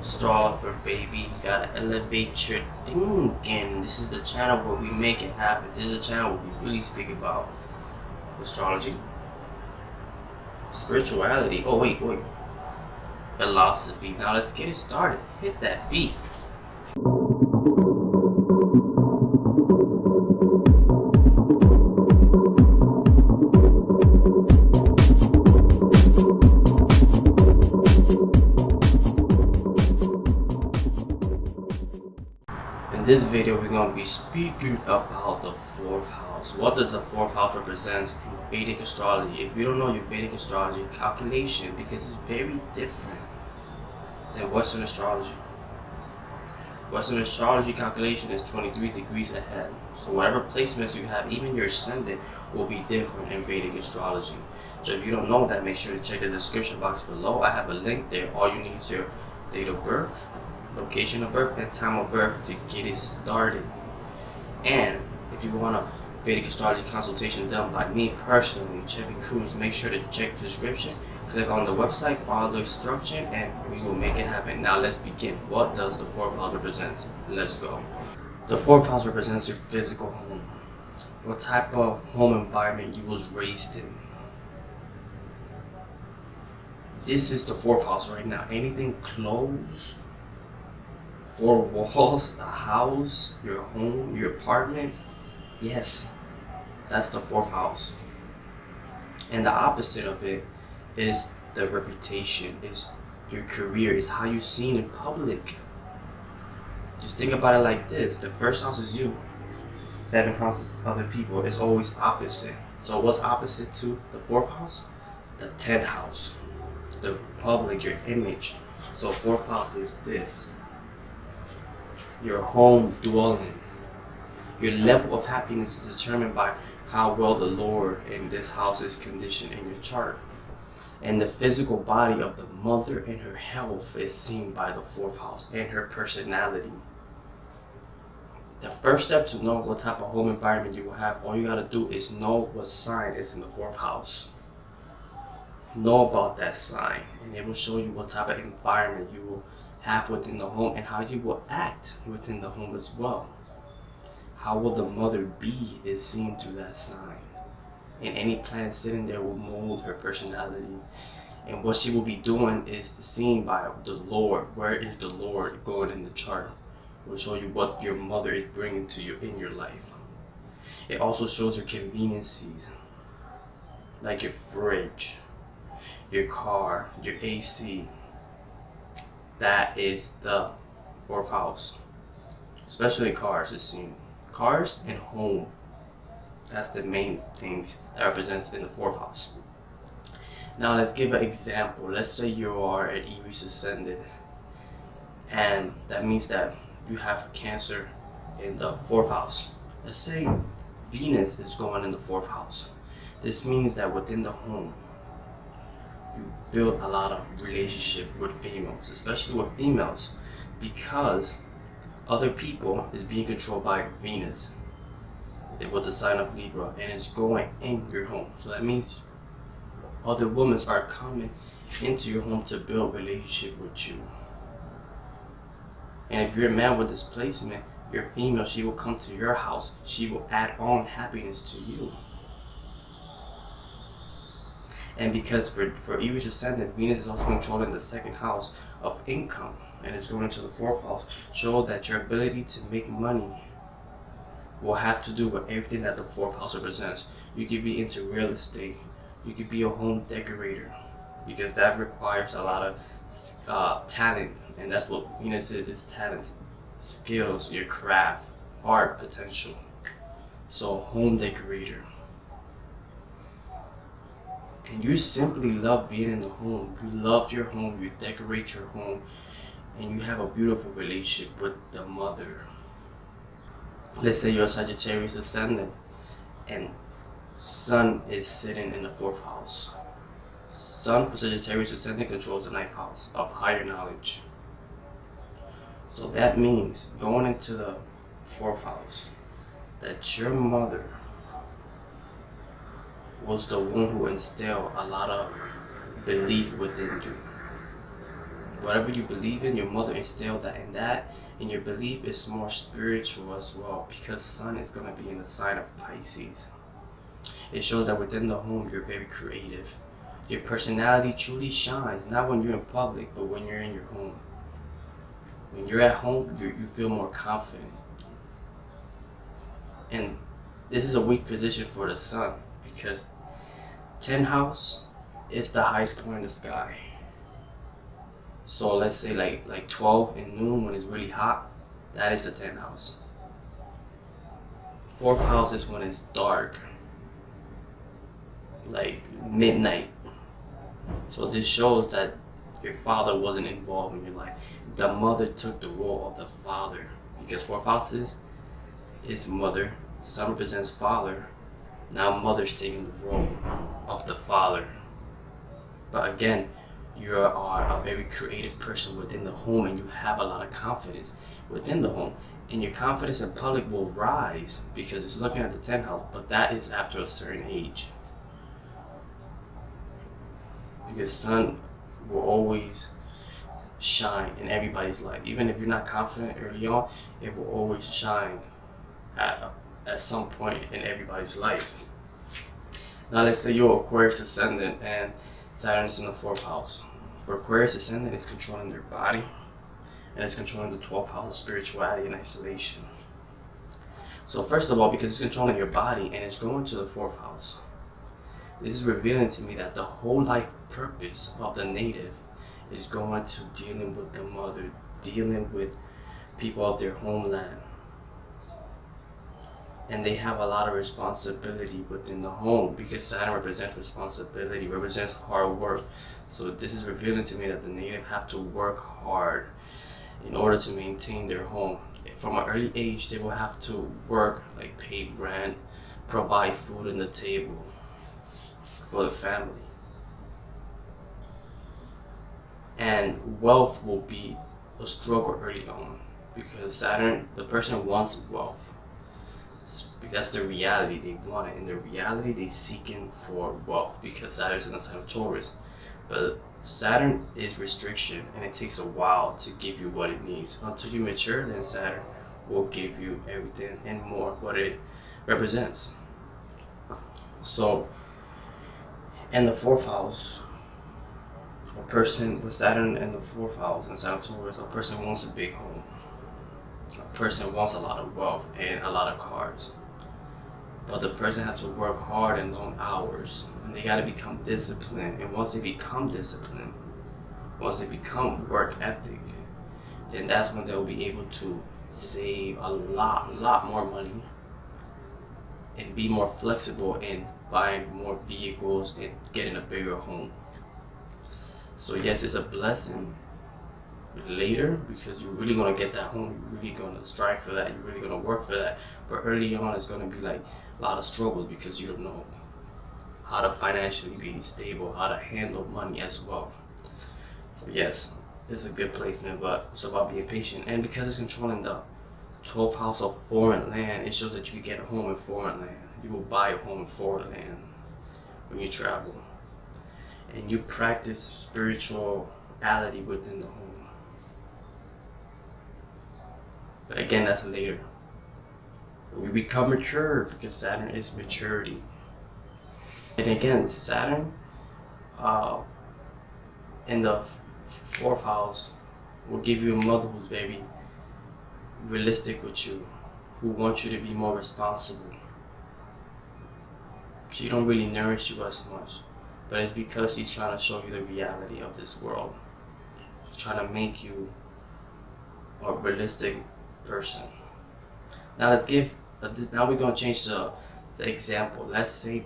Astrologer, baby. You gotta elevate your thinking. This is the channel where we make it happen. This is the channel where we really speak about astrology, spirituality. Oh, wait. Philosophy. Now let's get it started. Hit that beat. In this video, we're going to be speaking about the 4th house. What does the 4th house represent in Vedic astrology? If you don't know your Vedic astrology calculation, because it's very different than Western astrology. Western astrology calculation is 23 degrees ahead. So whatever placements you have, even your ascendant, will be different in Vedic astrology. So if you don't know that, make sure to check the description box below. I have a link there. All you need is your date of birth, location of birth, and time of birth to get it started. And if you want a Vedic Astrology Consultation done by me personally, Chevy Cruz, make sure to check the description, click on the website, follow the instruction, and we will make it happen. Now let's begin. What does the 4th house represent? Let's go. The 4th house represents your physical home. What type of home environment you was raised in. This is the 4th house right now. Anything closed, 4 walls, a house, your home, your apartment, yes, that's the 4th house. And the opposite of it is the reputation, is your career, is how you're seen in public. Just think about it like this. The 1st house is you. 7th house is other people. It's always opposite. So what's opposite to the 4th house? The 10th house. The public, your image. So 4th house is this. Your home dwelling. Your level of happiness is determined by how well the Lord in this house is conditioned in your chart. And the physical body of the mother and her health is seen by the 4th house and her personality. The first step to know what type of home environment you will have, all you gotta do is know what sign is in the 4th house. Know about that sign, and it will show you what type of environment you will have within the home and how you will act within the home as well. How will the mother be is seen through that sign. And any planet sitting there will mold her personality. And what she will be doing is seen by the Lord. Where is the Lord going in the chart? It will show you what your mother is bringing to you in your life. It also shows your conveniences, like your fridge, your car, your AC. That is the 4th house. Especially cars is seen. Cars and home. That's the main things that represents in the 4th house. Now let's give an example. Let's say you are an Aries ascendant, and that means that you have Cancer in the 4th house. Let's say Venus is going in the 4th house. This means that within the home, you build a lot of relationship with females, especially with females, because other people is being controlled by Venus with the sign of Libra, and it's going in your home. So that means other women are coming into your home to build relationship with you. And if you're a man with this placement, your female, she will come to your house. She will add on happiness to you. And because for Aries ascendant, Venus is also controlling the 2nd house of income, and it's going into the 4th house, show that your ability to make money will have to do with everything that the 4th house represents. You could be into real estate. You could be a home decorator, because that requires a lot of talent, and that's what Venus is talent, skills, your craft, art potential. So home decorator. And you simply love being in the home. You love your home, you decorate your home, and you have a beautiful relationship with the mother. Let's say you're a Sagittarius ascendant, and Sun is sitting in the 4th house. Sun for Sagittarius ascendant controls the 9th house of higher knowledge. So that means going into the 4th house, that your mother was the one who instilled a lot of belief within you. whatever you believe in, your mother instilled that in that, and your belief is more spiritual as well, because Sun is going to be in the sign of Pisces. It shows that within the home, you're very creative. Your personality truly shines, not when you're in public, but when you're in your home. When you're at home, you feel more confident. And this is a weak position for the Sun, because 10th house is the highest point in the sky. So let's say like 12 in noon when it's really hot, that is the 10th house. 4th house is when it's dark, like midnight. So this shows that your father wasn't involved in your life. The mother took the role of the father, because 4th house is mother, Sun represents father. Now mother's taking the role of the father. But again, you are a very creative person within the home, and you have a lot of confidence within the home. And your confidence in public will rise because it's looking at the 10th house, but that is after a certain age. Because Sun will always shine in everybody's life. Even if you're not confident early on, it will always shine at some point in everybody's life. Now let's say you're Aquarius ascendant and Saturn is in the 4th house. For Aquarius ascendant, it's controlling their body, and it's controlling the 12th house of spirituality and isolation. So first of all, because it's controlling your body and it's going to the 4th house, this is revealing to me that the whole life purpose of the native is going to dealing with the mother, dealing with people of their homeland. And they have a lot of responsibility within the home, because Saturn represents responsibility, represents hard work. So this is revealing to me that the native have to work hard in order to maintain their home. From an early age, they will have to work, like pay rent, provide food on the table for the family. And wealth will be a struggle early on, because Saturn, the person wants wealth. That's the reality, they want it. In their reality, they seeking for wealth, because Saturn's in the sign of Taurus. But Saturn is restriction, and it takes a while to give you what it needs. Until you mature, then Saturn will give you everything and more what it represents. So in the 4th house, a person with Saturn in the 4th house and Sign of Taurus, a person wants a big home. A person wants a lot of wealth and a lot of cars. But the person has to work hard and long hours, and they got to become disciplined. And once they become disciplined, once they become work ethic, then that's when they'll be able to save a lot more money and be more flexible in buying more vehicles and getting a bigger home. So yes, it's a blessing later, because you're really going to get that home, you're really going to strive for that, you're really going to work for that. But early on, it's going to be like a lot of struggles, because you don't know how to financially be stable, how to handle money as well. So yes, it's a good placement, but it's about being patient. And because it's controlling the 12th house of foreign land, it shows that you can get a home in foreign land. You will buy a home in foreign land when you travel, and you practice spirituality within the home. But again, that's later. We become mature, because Saturn is maturity. And again, Saturn in the 4th house will give you a mother who's very realistic with you, who wants you to be more responsible. She don't really nourish you as much, but it's because she's trying to show you the reality of this world. She's trying to make you a realistic person. Now now we're going to change the example. Let's say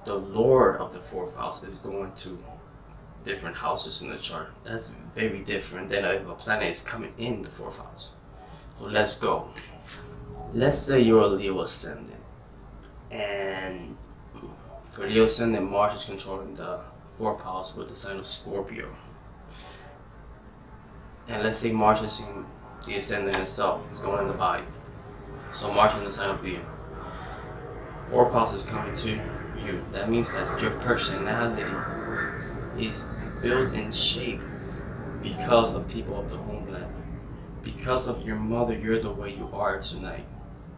the Lord of the 4th house is going to different houses in the chart. That's very different than if a planet is coming in the 4th house. So let's go. Let's say you're a Leo ascendant, and for Leo ascendant, Mars is controlling the 4th house with the sign of Scorpio. And let's say Mars is in the ascendant itself, is going in the body. So Mars in the sign of Leo. 4th house is coming to you. That means that your personality is built and shaped because of people of the homeland. Because of your mother, you're the way you are tonight.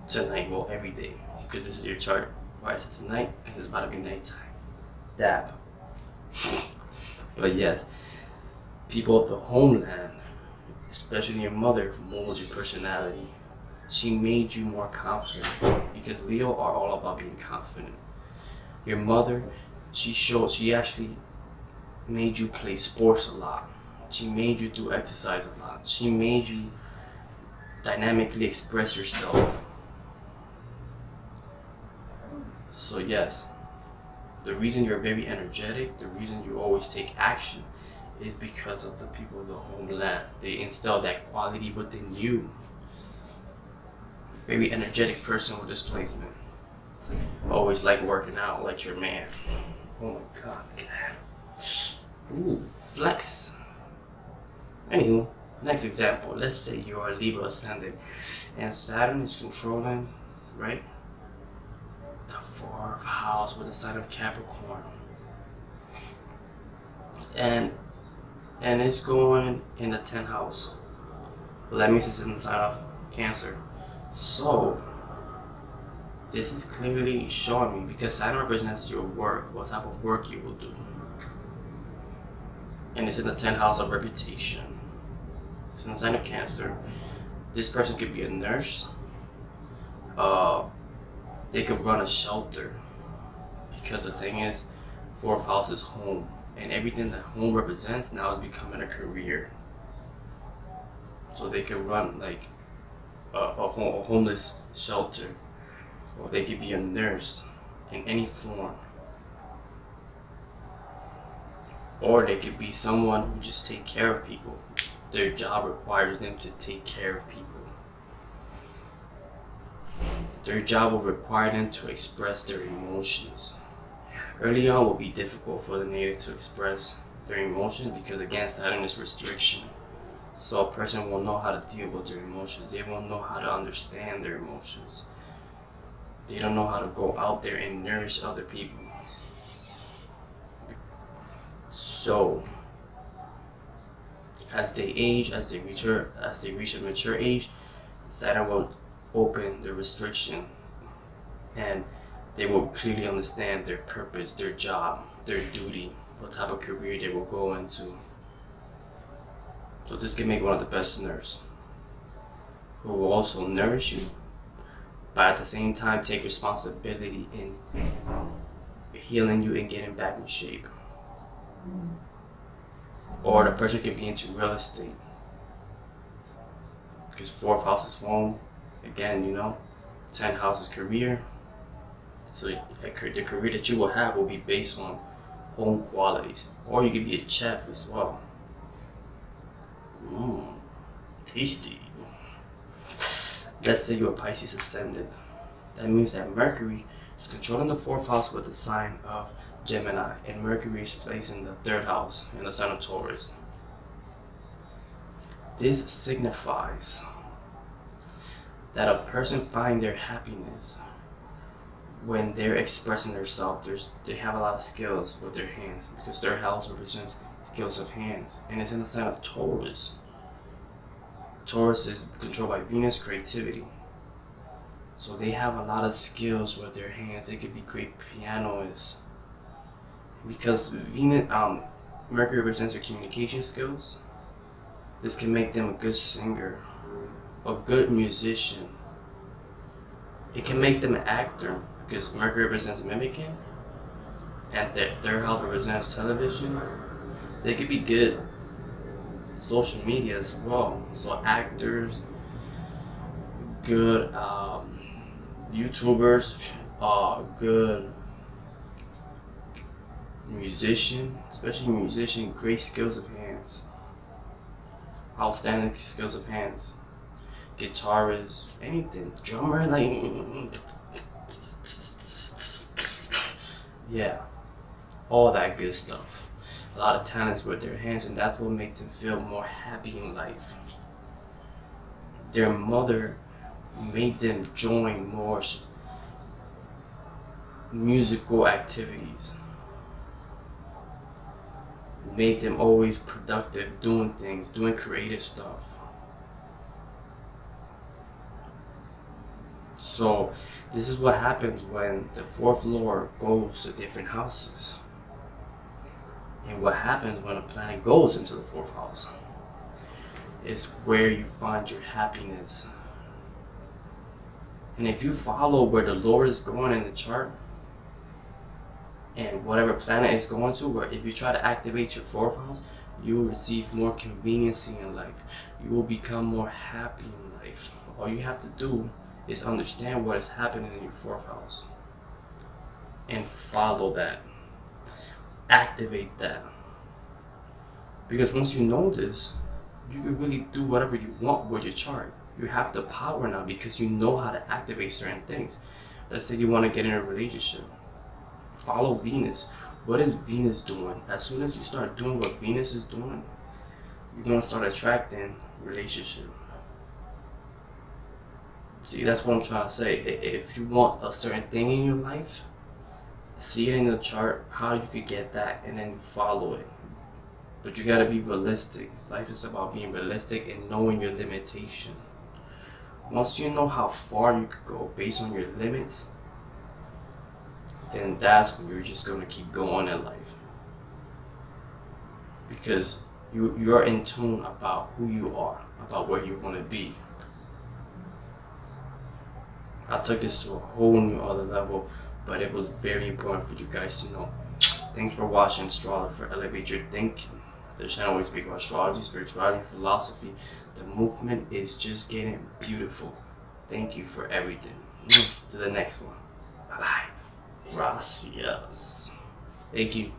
Tonight, well, every day. Because this is your chart. Why is it tonight? Because it's about to be nighttime. Dab. But yes, people of the homeland, especially your mother, molded your personality. She made you more confident, because Leo are all about being confident. Your mother, she actually made you play sports a lot. She made you do exercise a lot. She made you dynamically express yourself. So yes, the reason you're very energetic, the reason you always take action, is because of the people of the homeland. They instill that quality within you. Very energetic person with displacement. Always like working out like your man. Oh my god, look at that. Ooh, flex. Anywho, next example. Let's say you are a Libra ascendant and Saturn is controlling, right, the 4th house with the sign of Capricorn. And it's going in the 10th house. Well, that means it's in the sign of Cancer. So this is clearly showing me, because Saturn represents your work, what type of work you will do. And it's in the 10th house of reputation. It's in the sign of Cancer. This person could be a nurse. They could run a shelter. Because the thing is, 4th house is home. And everything that home represents now is becoming a career. So they could run like a homeless shelter. Or they could be a nurse in any form. Or they could be someone who just take care of people. Their job requires them to take care of people. Their job will require them to express their emotions. Early on will be difficult for the native to express their emotions, because again, Saturn is restriction. So a person will know how to deal with their emotions. They won't know how to understand their emotions. They don't know how to go out there and nourish other people. So as they age, as they reach a mature age, Saturn will open the restriction, and they will clearly understand their purpose, their job, their duty, what type of career they will go into. So this can make one of the best nurses, who will also nourish you, but at the same time take responsibility in healing you and getting back in shape. Or the person could be into real estate, because 4th house is home. Again, 10th house is career. So the career that you will have will be based on home qualities. Or you could be a chef as well. Tasty. Let's say you're a Pisces ascendant. That means that Mercury is controlling the 4th house with the sign of Gemini, and Mercury is placed in the 3rd house in the sign of Taurus. This signifies that a person finds their happiness when they're expressing themselves. They have a lot of skills with their hands, because 3rd house represents skills of hands, and it's in the sign of Taurus. Taurus is controlled by Venus, creativity. So they have a lot of skills with their hands. They could be great pianists, because Mercury represents their communication skills. This can make them a good singer, a good musician. It can make them an actor, because Mercury represents mimicking, and the 3rd house represents television. They could be good social media as well. So actors, good YouTubers, good musician, especially musician, great skills of hands, outstanding skills of hands, guitarist, anything, drummer, like yeah, all that good stuff. A lot of talents with their hands, and that's what makes them feel more happy in life. Their mother made them join more musical activities. made them always productive, doing things, doing creative stuff. So this is what happens when the fourth lord goes to different houses. And what happens when a planet goes into the fourth house is where you find your happiness. And if you follow where the Lord is going in the chart, and whatever planet is going to, where if you try to activate your fourth house, you will receive more conveniency in life. You will become more happy in life. All you have to do is understand what is happening in your fourth house and follow that. Activate that. Because once you know this, you can really do whatever you want with your chart. You have the power now because you know how to activate certain things. Let's say you want to get in a relationship. Follow Venus. What is Venus doing? As soon as you start doing what Venus is doing, you're going to start attracting relationship. See, that's what I'm trying to say. If you want a certain thing in your life, see it in the chart, how you could get that, and then follow it. But you got to be realistic. Life is about being realistic and knowing your limitation. Once you know how far you could go based on your limits, then that's when you're just going to keep going in life. Because you're in tune about who you are, about where you want to be. I took this to a whole new other level, but it was very important for you guys to know. Thanks for watching Astrologer Elevate Your Thinking. The channel where we speak about astrology, spirituality, and philosophy. The movement is just getting beautiful. Thank you for everything. To the next one. Bye bye. Gracias. Thank you.